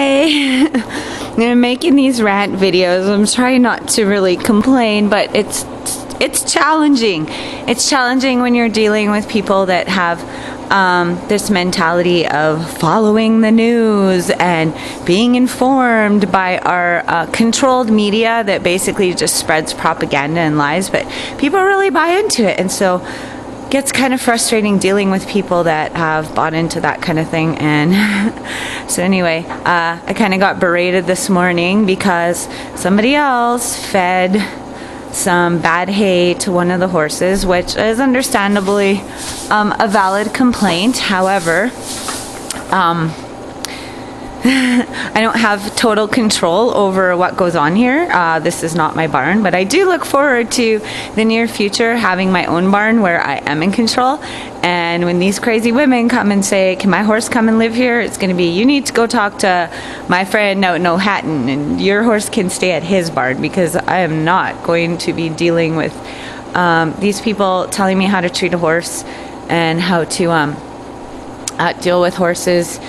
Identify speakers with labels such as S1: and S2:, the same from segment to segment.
S1: I'm making these rant videos. I'm trying not to really complain, but it's challenging. It's challenging when you're dealing with people that have this mentality of following the news and being informed by our controlled media that basically just spreads propaganda and lies, but people really buy into it, and so it gets kind of frustrating dealing with people that have bought into that kind of thing. And so anyway, I kind of got berated this morning because somebody else fed some bad hay to one of the horses, which is understandably a valid complaint. However, I don't have total control over what goes on here. This is not my barn, but I do look forward to the near future having my own barn where I am in control. And when these crazy women come and say, can my horse come and live here? It's going to be, you need to go talk to my friend out in Hatton, and your horse can stay at his barn, because I am not going to be dealing with these people telling me how to treat a horse and how to deal with horses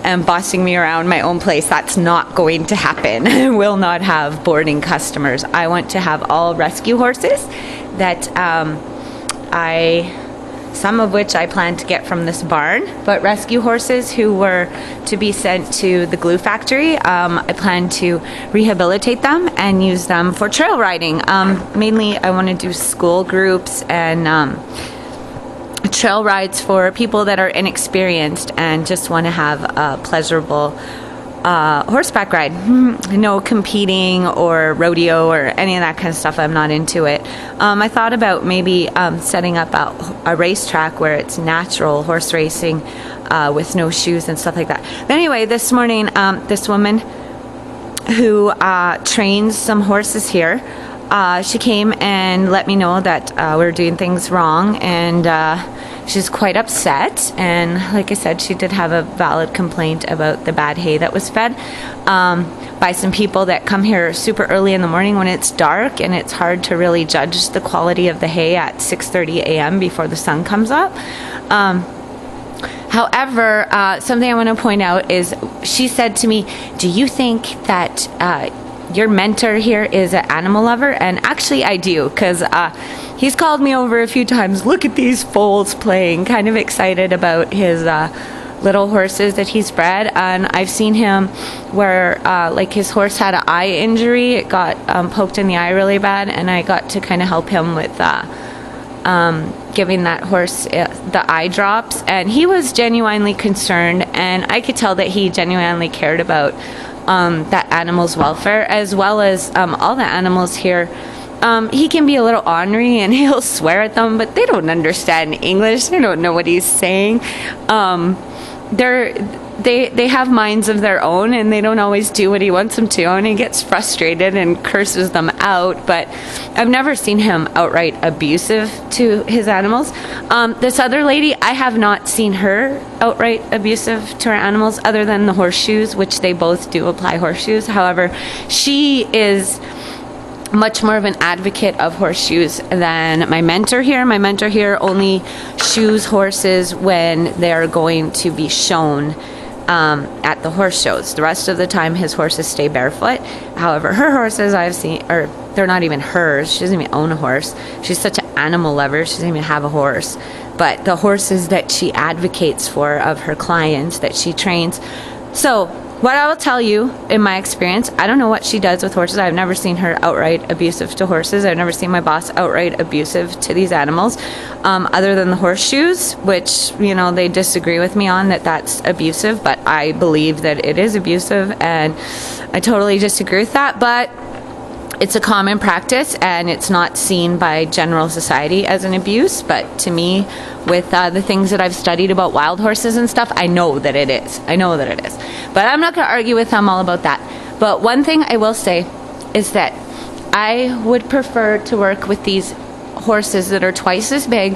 S1: and bossing me around my own place. That's not going to happen. I will not have boarding customers. I want to have all rescue horses that some of which I plan to get from this barn, but rescue horses who were to be sent to the glue factory, I plan to rehabilitate them and use them for trail riding. Mainly I want to do school groups and trail rides for people that are inexperienced and just want to have a pleasurable horseback ride. No competing or rodeo or any of that kind of stuff. I'm not into it. I thought about maybe setting up a racetrack where it's natural horse racing with no shoes and stuff like that. But anyway, this morning, this woman who trains some horses here, she came and let me know that we're doing things wrong, and she's quite upset. And like I said, she did have a valid complaint about the bad hay that was fed by some people that come here super early in the morning when it's dark, and it's hard to really judge the quality of the hay at 6:30 a.m. before the sun comes up. However, something I want to point out is she said to me, do you think that your mentor here is an animal lover? And actually I do, because he's called me over a few times. Look at these foals playing, kind of excited about his little horses that he's bred. And I've seen him where like his horse had an eye injury. It got poked in the eye really bad, and I got to kind of help him with giving that horse the eye drops, and he was genuinely concerned, and I could tell that he genuinely cared about that animal's welfare, as well as all the animals here. He can be a little ornery and he'll swear at them, but they don't understand English. They don't know what he's saying. They have minds of their own, and they don't always do what he wants them to, and he gets frustrated and curses them out. But I've never seen him outright abusive to his animals. This other lady, I have not seen her outright abusive to her animals, other than the horseshoes, which they both do apply horseshoes. However, she is much more of an advocate of horseshoes than my mentor here. My mentor here only shoes horses when they're going to be shown at the horse shows. The rest of the time his horses stay barefoot. However, her horses I've seen, or they're not even hers, she doesn't even own a horse. She's such an animal lover, she doesn't even have a horse. But the horses that she advocates for of her clients that she trains. So what I will tell you, in my experience, I don't know what she does with horses. I've never seen her outright abusive to horses. I've never seen my boss outright abusive to these animals, other than the horseshoes, which, you know, they disagree with me on that that's abusive, but I believe that it is abusive, and I totally disagree with that. But it's a common practice, and it's not seen by general society as an abuse, but to me, with the things that I've studied about wild horses and stuff, I know that it is. I know that it is. But I'm not going to argue with them all about that. But one thing I will say is that I would prefer to work with these horses that are twice as big,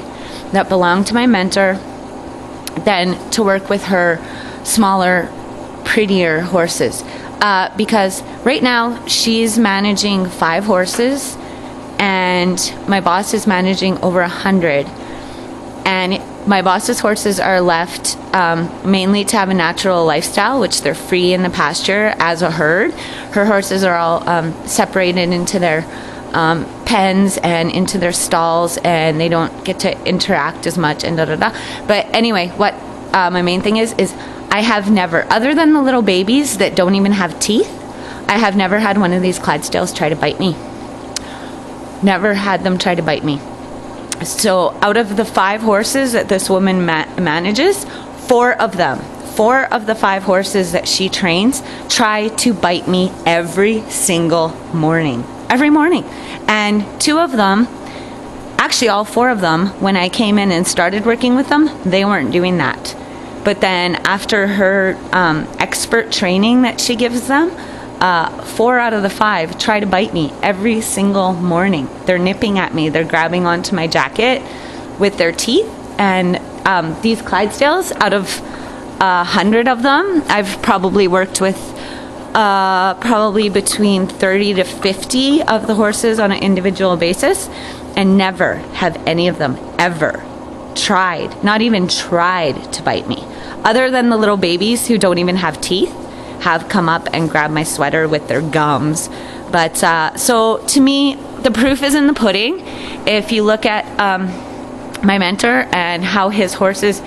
S1: that belong to my mentor, than to work with her smaller, prettier horses. Because right now she's managing 5 horses, and my boss is managing over 100. And my boss's horses are left mainly to have a natural lifestyle, which they're free in the pasture as a herd. Her horses are all separated into their pens and into their stalls, and they don't get to interact as much and But anyway, what my main thing is I have never, other than the little babies that don't even have teeth, I have never had one of these Clydesdales try to bite me. Never had them try to bite me. So out of the 5 horses that this woman manages, 4 of the 5 horses that she trains try to bite me every single morning. Every morning. And 2 of them, actually all 4 of them, when I came in and started working with them, they weren't doing that. But then after her expert training that she gives them, 4 out of the 5 try to bite me every single morning. They're nipping at me. They're grabbing onto my jacket with their teeth. And these Clydesdales, out of 100 of them, I've probably worked with probably between 30 to 50 of the horses on an individual basis, and never have any of them ever tried, not even tried to bite me. Other than the little babies who don't even have teeth, have come up and grabbed my sweater with their gums. But so to me, the proof is in the pudding. If you look at my mentor and how his horses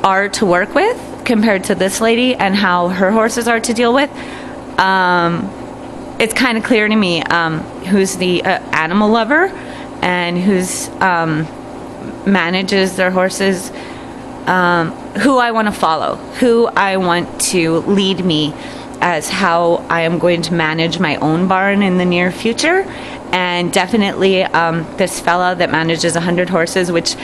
S1: are to work with compared to this lady and how her horses are to deal with, it's kind of clear to me who's the animal lover and who's manages their horses, who I want to follow, who I want to lead me as how I am going to manage my own barn in the near future. And definitely this fella that manages 100 horses, which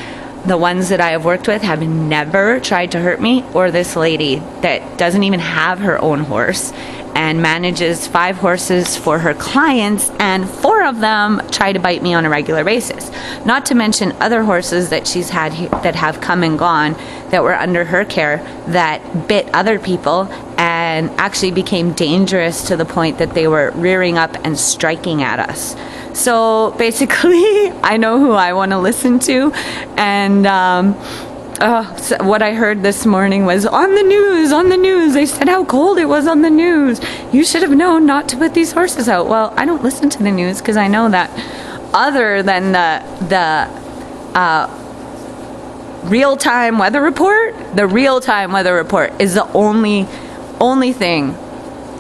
S1: the ones that I have worked with have never tried to hurt me, or this lady that doesn't even have her own horse and manages 5 horses for her clients, and 4 of them try to bite me on a regular basis. Not to mention other horses that she's had that have come and gone that were under her care that bit other people and actually became dangerous to the point that they were rearing up and striking at us. So basically, I know who I want to listen to, and so what I heard this morning was on the news. They said how cold it was on the news. You should have known not to put these horses out. Well, I don't listen to the news because I know that other than the real-time weather report, the real-time weather report is the only thing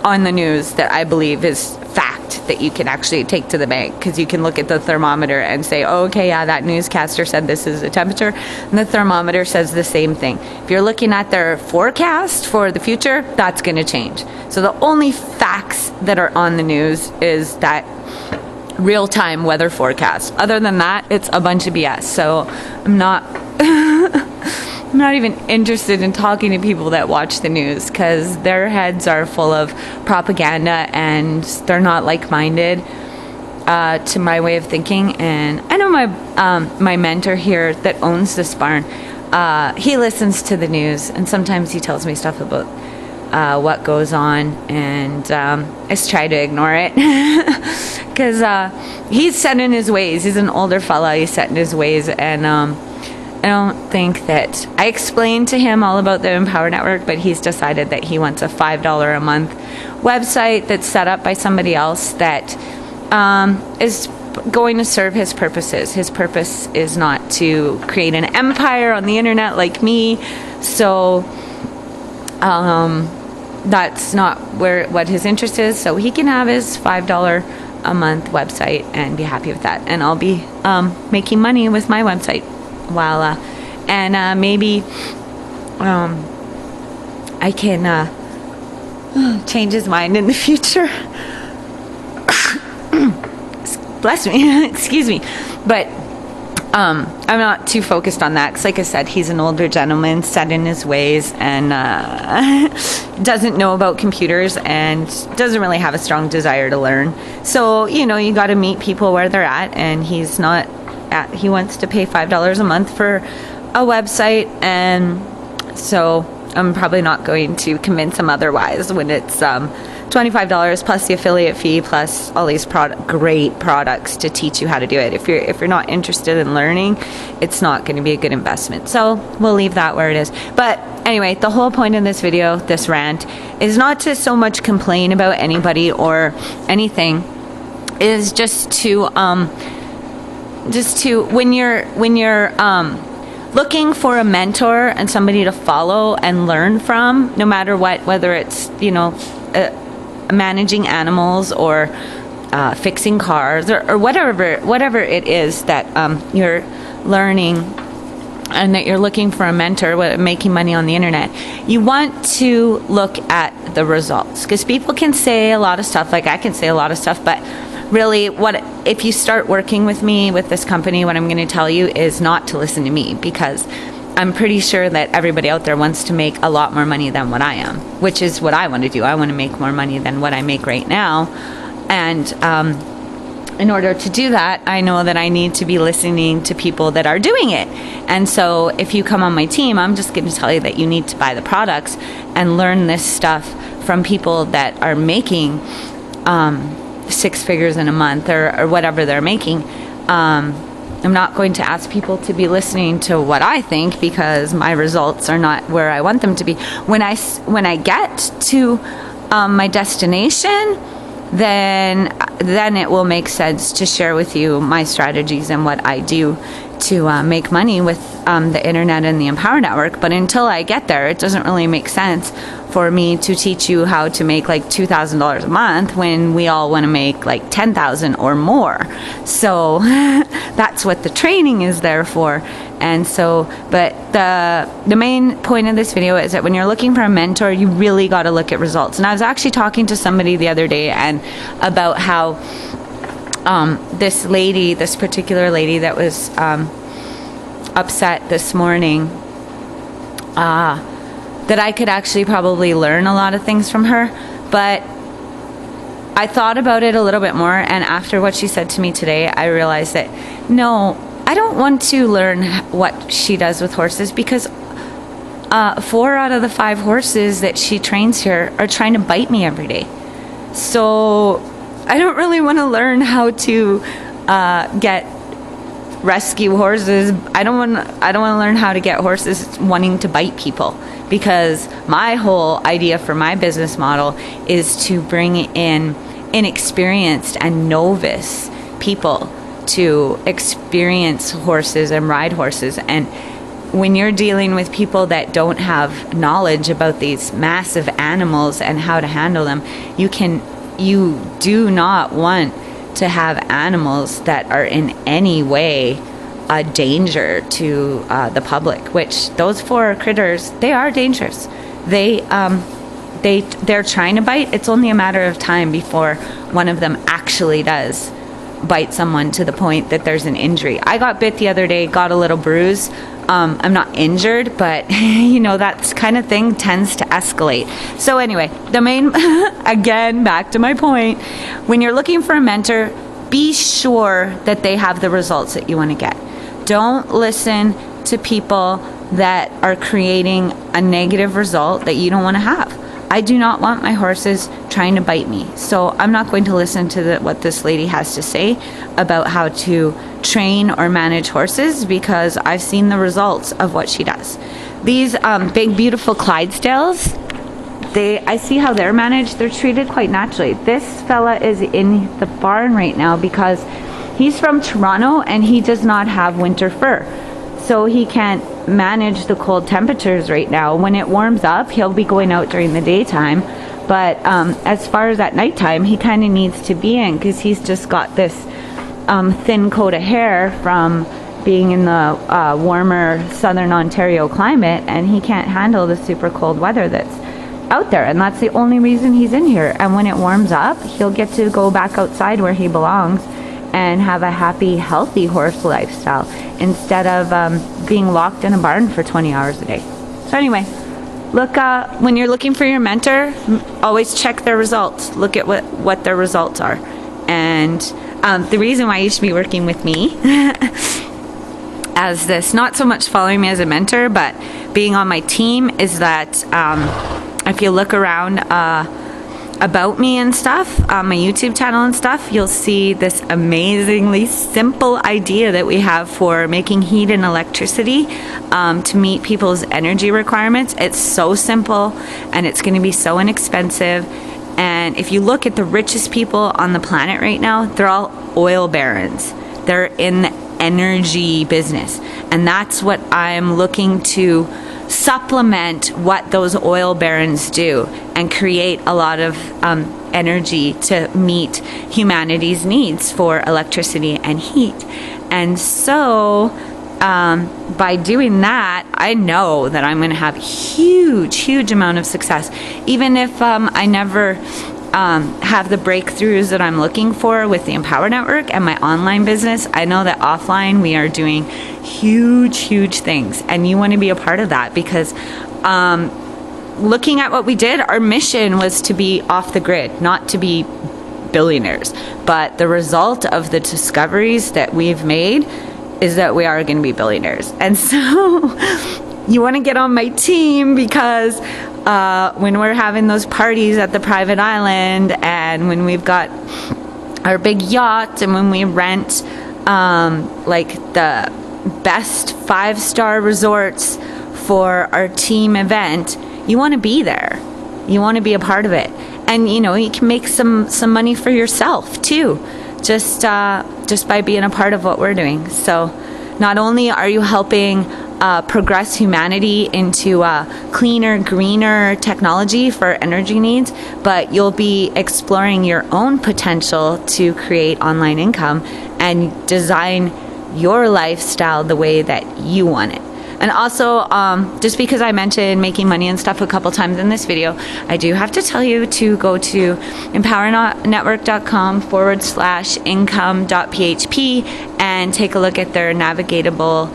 S1: on the news that I believe is fact that you can actually take to the bank, because you can look at the thermometer and say, oh, okay, yeah, that newscaster said this is the temperature, and the thermometer says the same thing. If you're looking at their forecast for the future, that's going to change. So the only facts that are on the news is that real-time weather forecast. Other than that, it's a bunch of BS. So I'm not I'm not even interested in talking to people that watch the news, because their heads are full of propaganda and they're not like-minded to my way of thinking. And I know my mentor here that owns this barn, he listens to the news, and sometimes he tells me stuff about what goes on, and I just try to ignore it because he's set in his ways. He's an older fella. He's set in his ways, and I don't think that I explained to him all about the Empower Network, but he's decided that he wants a $5 a month website that's set up by somebody else that is going to serve his purposes. His purpose is not to create an empire on the internet like me. So that's not what his interest is. So he can have his $5 a month website and be happy with that. And I'll be making money with my website while and maybe I can change his mind in the future. Bless me. Excuse me. But I'm not too focused on that, because like I said, he's an older gentleman set in his ways, and doesn't know about computers and doesn't really have a strong desire to learn. So, you know, you got to meet people where they're at, and he's not he wants to pay $5 a month for a website, and so I'm probably not going to convince him otherwise when it's $25 plus the affiliate fee plus all these great products to teach you how to do it. If you're not interested in learning, it's not going to be a good investment. So we'll leave that where it is. But anyway, the whole point of this video, this rant, is not to so much complain about anybody or anything, is just to when you're looking for a mentor and somebody to follow and learn from, no matter what, whether it's, managing animals or fixing cars or whatever it is that you're learning and that you're looking for a mentor, making money on the internet, you want to look at the results, because people can say a lot of stuff, like I can say a lot of stuff, but really, if you start working with me, with this company, what I'm going to tell you is not to listen to me, because I'm pretty sure that everybody out there wants to make a lot more money than what I am, which is what I want to do. I want to make more money than what I make right now. And in order to do that, I know that I need to be listening to people that are doing it. And so if you come on my team, I'm just going to tell you that you need to buy the products and learn this stuff from people that are making 6 figures in a month or whatever they're making. I'm not going to ask people to be listening to what I think, because my results are not where I want them to be. When I get to my destination, then it will make sense to share with you my strategies and what I do to make money with the internet and the Empower Network. But until I get there, it doesn't really make sense for me to teach you how to make like $2,000 a month when we all want to make like $10,000 or more. So that's what the training is there for. And so, but the main point of this video is that when you're looking for a mentor, you really got to look at results. And I was actually talking to somebody the other day and about how this particular lady that was upset this morning, that I could actually probably learn a lot of things from her. But I thought about it a little bit more, and after what she said to me today, I realized that no, I don't want to learn what she does with horses, because 4 out of the 5 horses that she trains here are trying to bite me every day. So I don't really want to learn how to rescue horses. I don't want to learn how to get horses wanting to bite people, because my whole idea for my business model is to bring in inexperienced and novice people to experience horses and ride horses. And when you're dealing with people that don't have knowledge about these massive animals and how to handle them, you do not want to have animals that are in any way a danger to the public, which those 4 critters, they are dangerous. They're trying to bite. It's only a matter of time before one of them actually does bite someone to the point that there's an injury. I got bit the other day, got a little bruise. I'm not injured, but that kind of thing tends to escalate. So anyway, the main, again, back to my point, when you're looking for a mentor, be sure that they have the results that you want to get. Don't listen to people that are creating a negative result that you don't want to have. I do not want my horses trying to bite me. So I'm not going to listen to what this lady has to say about how to train or manage horses, because I've seen the results of what she does. These big, beautiful Clydesdales, I see how they're managed. They're treated quite naturally. This fella is in the barn right now because he's from Toronto and he does not have winter fur. So he can't manage the cold temperatures right now. When it warms up, he'll be going out during the daytime. But as far as at nighttime, he kind of needs to be in, because he's just got this thin coat of hair from being in the warmer southern Ontario climate, and he can't handle the super cold weather that's out there. And that's the only reason he's in here. And when it warms up, he'll get to go back outside where he belongs and have a happy, healthy horse lifestyle instead of being locked in a barn for 20 hours a day. So anyway, look, when you're looking for your mentor, always check their results. Look at what their results are. And the reason why you should be working with me as this, not so much following me as a mentor, but being on my team, is that if you look around about me and stuff, on my YouTube channel and stuff, you'll see this amazingly simple idea that we have for making heat and electricity to meet people's energy requirements. It's so simple, and it's going to be so inexpensive. And if you look at the richest people on the planet right now, they're all oil barons. They're in the energy business, and that's what I'm looking to supplement what those oil barons do and create a lot of energy to meet humanity's needs for electricity and heat. And so by doing that, I know that I'm going to have huge amount of success, even if I never have the breakthroughs that I'm looking for with the Empower Network and my online business. I know that offline we are doing huge things, and you want to be a part of that, because looking at what we did, our mission was to be off the grid, not to be billionaires. But the result of the discoveries that we've made is that we are going to be billionaires. And so you want to get on my team, because when we're having those parties at the private island, and when we've got our big yacht, and when we rent like the best 5-star resorts for our team event, you want to be there. You want to be a part of it. And you know, you can make some money for yourself too, just by being a part of what we're doing. So not only are you helping progress humanity into cleaner, greener technology for energy needs, but you'll be exploring your own potential to create online income and design your lifestyle the way that you want it. And also, just because I mentioned making money and stuff a couple times in this video, I do have to tell you to go to empowernetwork.com/income.php and take a look at their navigatable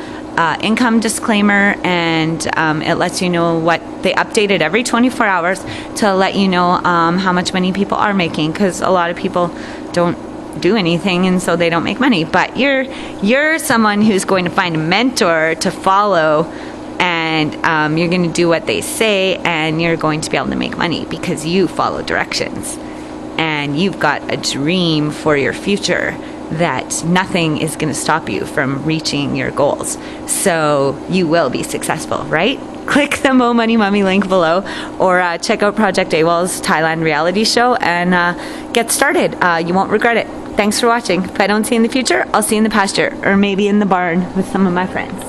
S1: income disclaimer, and it lets you know what they updated every 24 hours to let you know how much money people are making, because a lot of people don't do anything and so they don't make money. But you're someone who's going to find a mentor to follow, and you're going to do what they say, and you're going to be able to make money because you follow directions and you've got a dream for your future that nothing is going to stop you from reaching your goals. So you will be successful, right? Click the Mo Money Mommy link below, or check out Project AWOL's Thailand reality show and get started. You won't regret it. Thanks for watching. If I don't see you in the future, I'll see you in the pasture, or maybe in the barn with some of my friends.